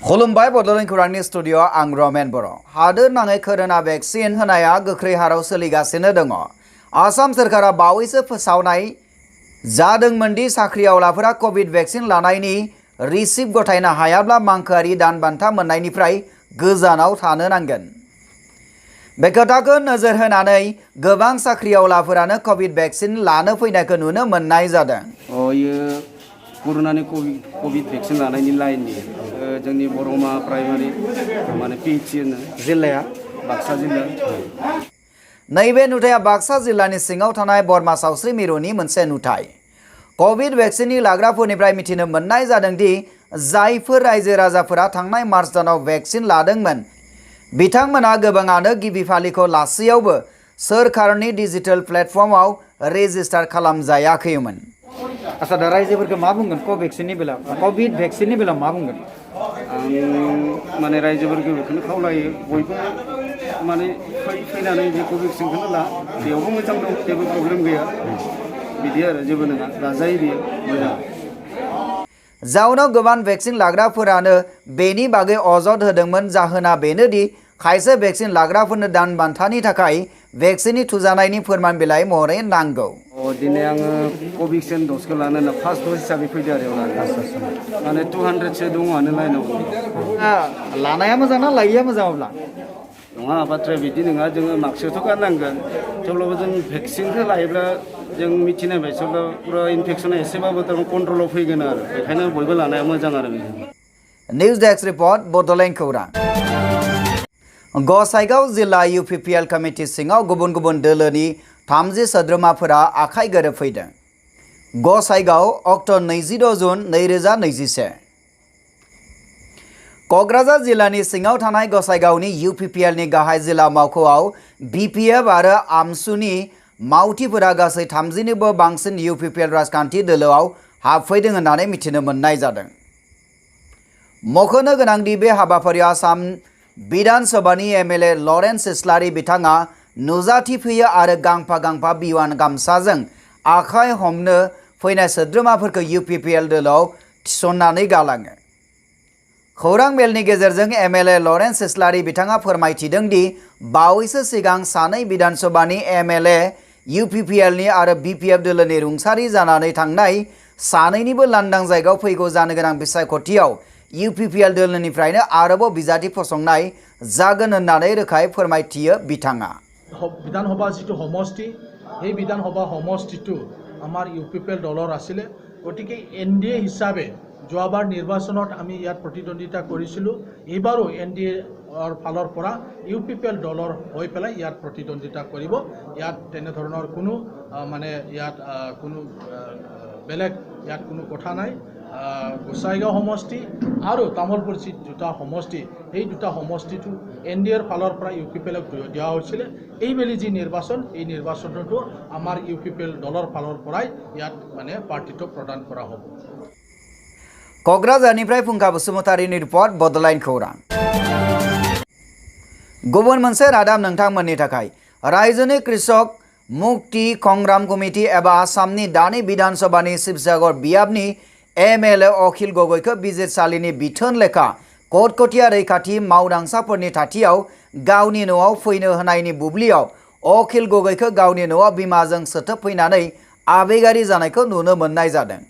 खुलुमबाय बड'लेण्ड खौरांनि स्टुडिअ आं रमेन बर' हादोर नाङै कोरोना भेक्सिन होनाया गोख्रै हाराव सोलिगासिनो दङ। आसाम सोरखारा बावैसो फोसावनाय जादोंमोन दि साख्रिआवलाफोरा कोविड भेक्सिन लानायनि रिसिप्ट गथायनो हायाब्ला मांखोआरि दान बान्था मोननायनिफ्राय गोजानाव थानो नांगोन। बे खोथाखौ नोजोर होनानै गोबां साख्रिआवलाफोरानो कोविड भेक्सिन लानो फैनायखौ नुनो मोननाय जादों। कोरोनानि कोविड भेक्सिन लानायनि लाइननि जोंनि बरमा प्राइमारि माने पिएचसि जिल्लाया बाक्सा जिल्ला। नैबे नुथाया बाक्सा जिल्लानि सिङाव थानाय बरमा सावस्रि मिरुनि मोनसे नुथाय। कोविड भेक्सिननि लाग्राफोरनिफ्राय मिथिनो मोननाय जादों दि जायफोर रायजो राजाफोरा थांनाय मार्च दानाव भेक्सिन लादोंमोन बिथांमोना गोबाङानो गिबि फालिखौ लासेयावबो सोरखारनि डिजिटेल प्लेटफर्माव रेजिस्टार खालामजायाखैमोन। आसा दा रायजोफोरखौ मा बुंगोन कोविड भेक्सिननि बेलायाव मा बुंगोन? माने रायजोफोरखौ बेखौनो खावलायो बयबो माने फैनानै बे कोविड भेक्सिनखौनो ला, बेयावबो मोजां दं, जेबो प्रब्लेम गैया, बिदि आरो जेबो नङा, लाजायो बेयो मोजां। जाउनाव गोबां भेक्सिन लाग्राफोरानो बेनि बागै अजद होदोंमोन। जाहोना बेनोदि खायसे भेक्सिन लाग्राफोरनो दान बान्थानि थाखाय भेक्सिननि थुजानायनि फोरमान बिलाइ महरै नांगौ। दिनै आङो कभिक्सिन दसखौ लानो होनना फार्स्ट दस हिसाबै फैदो आरो माने 200सो दङआनो लाइनाव। लानाया मोजां ना लायैया मोजां? अब्ला नङा, बाथ्राया बिदि नङा, जोङो मास्कखौथ' गाननांगोन, थेवब्लाबो जों भेक्सिनखौ लायोब्ला जों मिथिनाय बायदिब्ला पुरा इनफेक्सना एसेबाबो कन्ट्रलाव फैगोन आरो बेखायनो बयबो लानाया मोजां आरो। निउज डेस्क रिपर्ट बड'लेण्ड खौरां। गसाइगाव जिल्ला UPPL कमिटि सिङाव गुबुन गुबुन दोलोनि 30 सोद्रोमाफोरा आखाइ गोरोबफैदों। गसाइगाव अक्ट' 26 जुन 2021। क'क्राझार जिल्लानि सिङाव थानाय गसाइगावनि UPPLनि गाहाय जिल्ला मावख'आव BPF आरो आमसुनि मावथिफोरा गासै 30निबो बांसिन UPPL राजखान्थि दोलोआव हाबफैदों होननानै मिथिनो मोननाय जादों। मख'नो गोनांदि बे हाबाफारियाव आसाम बिधान सभानि MLA लरेन्स इस्लारि बिथाङा नुजाथिफैयो आरो गांफा गांफा बिवान गामसाजों आखाइ हमनो फैनाय सोद्रोमाफोरखौ UPPL दोलोआव थिसननानै गालाङो। खौरां मेलनि गेजेरजों MLA लरेन्स इस्लारि बिथाङा फोरमायथिदों दि बावैसो सिगां सानै बिधान सभानि MLA UPPLनि आरो BPF दोलोनि रुंसारि जानानै थांनाय सानैनिबो लांदां जायगायाव फैगौ जानो गोनां बिसायख'थियाव UPPL दोलोनिफ्रायनो आरोबाव बिजाथि फसंनाय जागोन होननानै रोखायै फोरमायथियो बिथाङा। বিধানসভা যিটো সমষ্টি, এই বিধানসভা সমষ্টিটো আমাৰ UPPL দলৰ আছিলে, গতিকে NDA হিচাপে যোৱাবাৰ নিৰ্বাচনত আমি ইয়াত প্ৰতিদ্বন্দ্বিতা কৰিছিলোঁ। এইবাৰো NDAৰ ফালৰ পৰা UPPL দলৰ হৈ পেলাই ইয়াত প্ৰতিদ্বন্দ্বিতা কৰিব। ইয়াত তেনেধৰণৰ কোনো ইয়াত কোনো বেলেগ ইয়াত কোনো কথা নাই। গোসাইগাঁও সমষ্টি আৰু তামোলপুৰ যি দুটা সমষ্টি, এই দুটা সমষ্টিটো NDAৰ ফালৰ পৰা UPPLক দিয়া হৈছিলে। এইবেলি যি নিৰ্বাচন, এই নিৰ্বাচনটো আমাৰ UPPL দলৰ ফালৰ পৰাই ইয়াত পাৰ্টিটোক প্ৰদান কৰা হ'ব। क'क्राझारनिफ्राय फुंखा बसुमतारिनि रिपर्ट बड'लेण्ड खौरां। गुबुन मोनसे रादाब नोंथांमोननि थाखाय। रायजोनि कृषक मुक्ति संग्राम कमिटि एबा आसामनि दानि बिधान सभानि शिबसागर बियाबनि MLA अखिल गगैखौ बिजिरसालिनि बिथोन लेखा कटकटिया रैखाथि मावदांसाफोरनि थाथियाव गावनि न'आव फैनो होनायनि बुब्लियाव अखिल गगैखौ गावनि न'आव बिमाजों सोथोब फैनानै आबेगारि जानायखौ नुनो मोननाय जादों।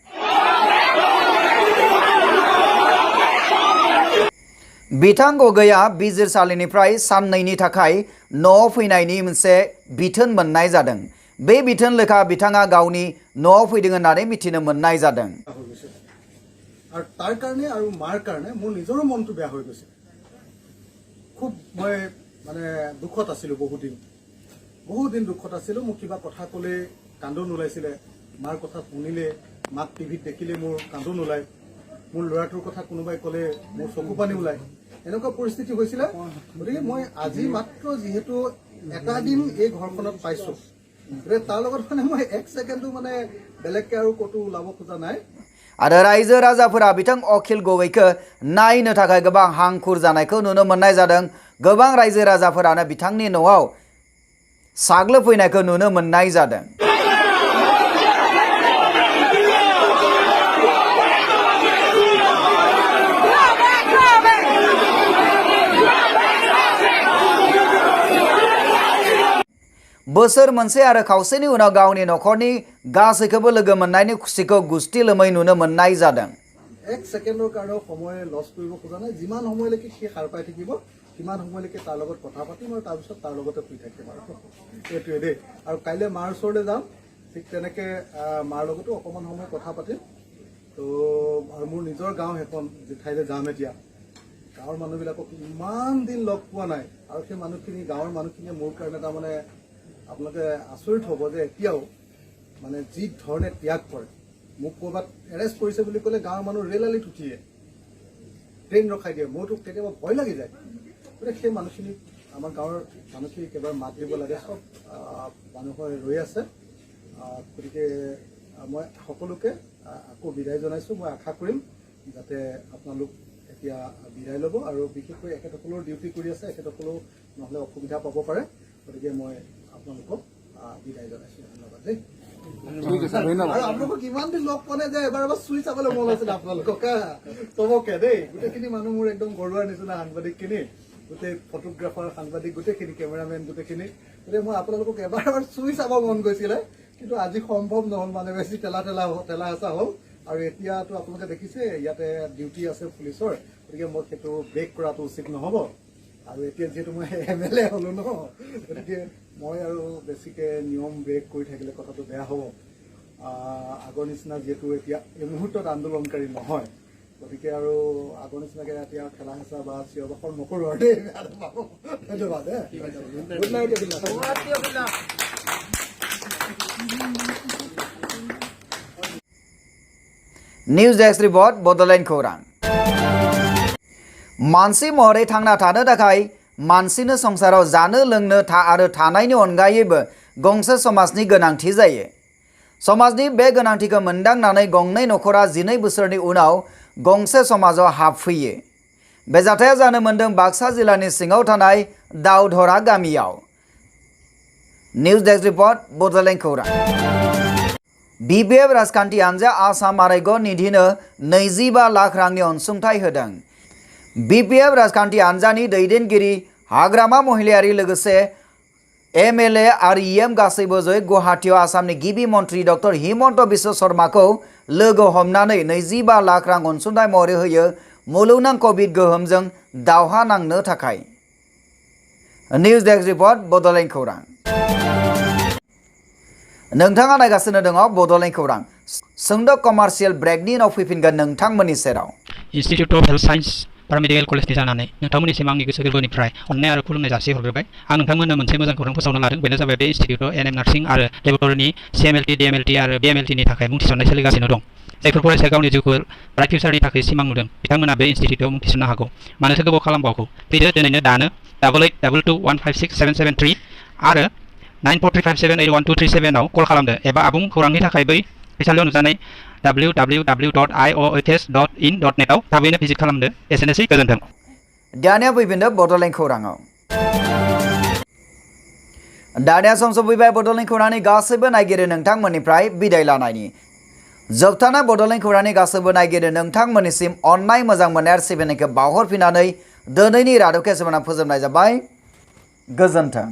बिथां गगैया बिजिरसालिनिफ्राय साननैनि थाखाय न'आव फैनायनि मोनसे बिथोन मोननाय जादों। बे बिथोन लेखा बिथाङा गावनि न'आव फैदों होननानै मिथिनो मोननाय जादों। और तार कारणे और मार कारणे मोर निजरो मनटो बेया হৈ গৈছে। खूब मैं माने दुखत आছিলো, बहुत दिन दुखत आছিলো। मोर किबा कथा कले कांदन ओलाइছিলে, मार कथा शुनिले, माक टीवीत देखिले मोर कांदन ओलाय, मोर लराटोर कथा कोनोबाई कले मोर चकु पानी ओलाय, এনেকুৱা পৰিস্থিতি হৈছিল। গতিকে মই আজি মাত্ৰ যেহেতু এটা দিন এই ঘৰখনত পাইছো, তাৰ লগত মই এক সেকেন্ডো বেলেগকে আৰু কতো ওলাব খোজা নাই। आरो रायजो राजाफोरा बिथां अखिल गगैखौ नायनो थाखाय गोबां हांखुर जानायखौ नुनो मोननाय जादों। गोबां रायजो राजाफोरानो बिथांनि न'आव साग्लोबफैनायखौ नुनो मोननाय जादों। बोसोर मोनसे आरो खावसेनि उनाव गावनि नखरनि गासैखौबो लोगो मोननायनि खुसिखौ गुस्थि लोमै नुनो मोननाय जादों। एक सेकेन्डৰ কাৰণে সময় লছ কৰিব খোজা নাই। যিমান সময়লৈকে সি সাৰ পাই থাকিব সিমান সময়লৈকে তাৰ লগত কথা পাতিম আৰু তাৰপিছত তাৰ লগতে শুই থাকিম আৰু এইটোৱে দেই। আৰু কাইলৈ মাৰ ওচৰলৈ যাম, ঠিক তেনেকৈ মাৰ লগতো অকণমান সময় কথা পাতিম। তো আৰু মোৰ নিজৰ গাঁও সেইখন ঠাইলৈ যাম এতিয়া। গাঁৱৰ মানুহবিলাকক ইমান দিন লগ পোৱা নাই আৰু সেই মানুহখিনি গাঁৱৰ মানুহখিনিয়ে মোৰ কাৰণে তাৰমানে আপোনালোকে আচৰিত হ'ব যে এতিয়াও মানে যি ধৰণে ত্যাগ কৰে। মোক ক'ৰবাত এৰেষ্ট কৰিছে বুলি ক'লে গাঁৱৰ মানুহ ৰেলালিত উঠিয়ে ট্ৰেইন ৰখাই দিয়ে। মোৰতো কেতিয়াবা ভয় লাগি যায়। গতিকে সেই মানুহখিনি আমাৰ গাঁৱৰ মানুহখিনিক এবাৰ মাত দিব লাগে। চব মানুহৰ ৰৈ আছে। গতিকে মই সকলোকে আকৌ বিদায় জনাইছোঁ। মই আশা কৰিম যাতে আপোনালোক এতিয়া বিদায় ল'ব আৰু বিশেষকৈ এখেতসকলৰ ডিউটি কৰি আছে, এখেতসকলেও নহ'লে অসুবিধা পাব পাৰে। গতিকে মই আপোনালোকক বিদায় জনাইছোঁ। ধন্যবাদ দেই। আৰু আপোনালোকক ইমান দিন লগ পোৱা নাই যে এবাৰ চুই চাবলৈ মন আছিলে আপোনালোকক চবকে দেই। গোটেইখিনি মানুহ মোৰ একদম ঘৰুৱাৰ নিচিনা সাংবাদিকখিনি, গোটেই ফটোগ্ৰাফাৰ সাংবাদিক গোটেইখিনি, কেমেৰামেন গোটেইখিনি। গতিকে মই আপোনালোকক এবাৰ চুই চাব মন গৈছিলে, কিন্তু আজি সম্ভৱ নহ'ল। মানে বেছি ঠেলা হেঁচা হ'ল। আৰু এতিয়াতো আপোনালোকে দেখিছে ইয়াতে ডিউটি আছে পুলিচৰ। গতিকে মই সেইটো ব্ৰেক কৰাটো উচিত নহ'ব। আৰু এতিয়া যিহেতু মই MLA হ'লো ন, গতিকে মই আৰু বেছিকৈ নিয়ম ব্ৰেক কৰি থাকিলে কথাটো বেয়া হ'ব। আগৰ নিচিনা যিহেতু এতিয়া এই মুহূৰ্তত আন্দোলনকাৰী নহয়, গতিকে আৰু আগৰ নিচিনাকৈ এতিয়া খেলা হেঁচা বা চিঞৰ বাখৰ নকৰোঁ আৰু দেই। ধন্যবাদ। Good night. News desk report Bodoland खौरां। मानसि महरै थांना थानो थाखाय मानसिनो संसाराव जानो लोंनो आरो थानायनि अनगायैबो गंसे समाजनि गोनांथि जायो। समाजनि बे गोनांथिखौ मोनदांनानै गंनै नखरा 12 बोसोरनि उनाव गंसे समाजाव हाबफैयो। बे जाथाया जानो मोनदों बाक्सा जिल्लानि सिङाव थानाय दाउधरा गामियाव। निउज डेस्क रिपोर्ट बडोलेण्ड खौरां। BPF राजखान्थि हान्जा आसाम आरायग निधिनो 25 लाख रांनि अनसुंथाइ होदों। BPF राजखान्थि हान्जानि दैदेनगिरि हाग्रामा महिलारि लोगोसे MLA आरो EM गासैबो जयै गुवाहाटीआव आसामनि गिबि मन्त्रि डक्टर हिमन्त बिश्व शर्माखौ लोगो हमनानै 25 लाख रां अनसुंथाइ महरै होयो मुलुगनां कभिड गोहोमजों दावहा नांनो थाखाय। निउज डेस्क रिपोर्ट बडोलेण्ड खौरां। नोंथाङा नायगासिनो दङ बडोलेण्ड खौरां। सुंद' कमार्शियेल ब्रेकनि उनाव फैफिनगोन नोंथांमोननि सेराव। इन्स्टिट्यूट अफ हेल्थ साइन्स पारामेडिकेल कलेजनि जानानै नोंथांमोननिसिम आंनि गोसो गोरबोनिफ्राय अननाय आरो खुलुमनाय जासिहरग्रोबाय। आं नोंथांमोननो मोनसे मोजां खौरां फोसावनो लादों। बेनो जाबाय बे इन्स्टिट्यूटआव NM नार्सिं आरो लेबरेटरिनि CMLT DMLT आरो BMLTनि थाखाय मुं थिसननाय सोलिगासिनो दं। जायफोर फरायसाया गावनि जिउखौ ब्राइट फिउचारनि थाखाय सिमां नुदों बिथांमोना बे इन्स्टिट्यूटआव मुं थिसननो हागौ। मानोथो गोबाव खालामबावगौ? फैदो दिनैनो दानो 8822156773 आरो 9435781237 आव कल खालामदो एबा आबुं खौरांनि थाखाय बै फैसालियाव नुजानाय www.iohs.in.net आव थाबैनो भिजिट खालामदो। एसेनोसै, गोजोन्थों। दानिया फैफिनदो बडोलेण्ड खौराङाव। दानिया सम सफैबाय बडोलेण्ड खौरांनि गासैबो नायगिरि नोंथांमोननिफ्राय बिदाय लानायनि। जोबथानाय बडोलेण्ड खौरांनि गासैबो नायगिरि नोंथांमोननिसिम अननाय मोजां मोननाय आरो सिबिनायखौ बावहरफिननानै दिनैनि रादाबखौ एसेबां फोजोबनाय जाबाय। गोजोन्थों।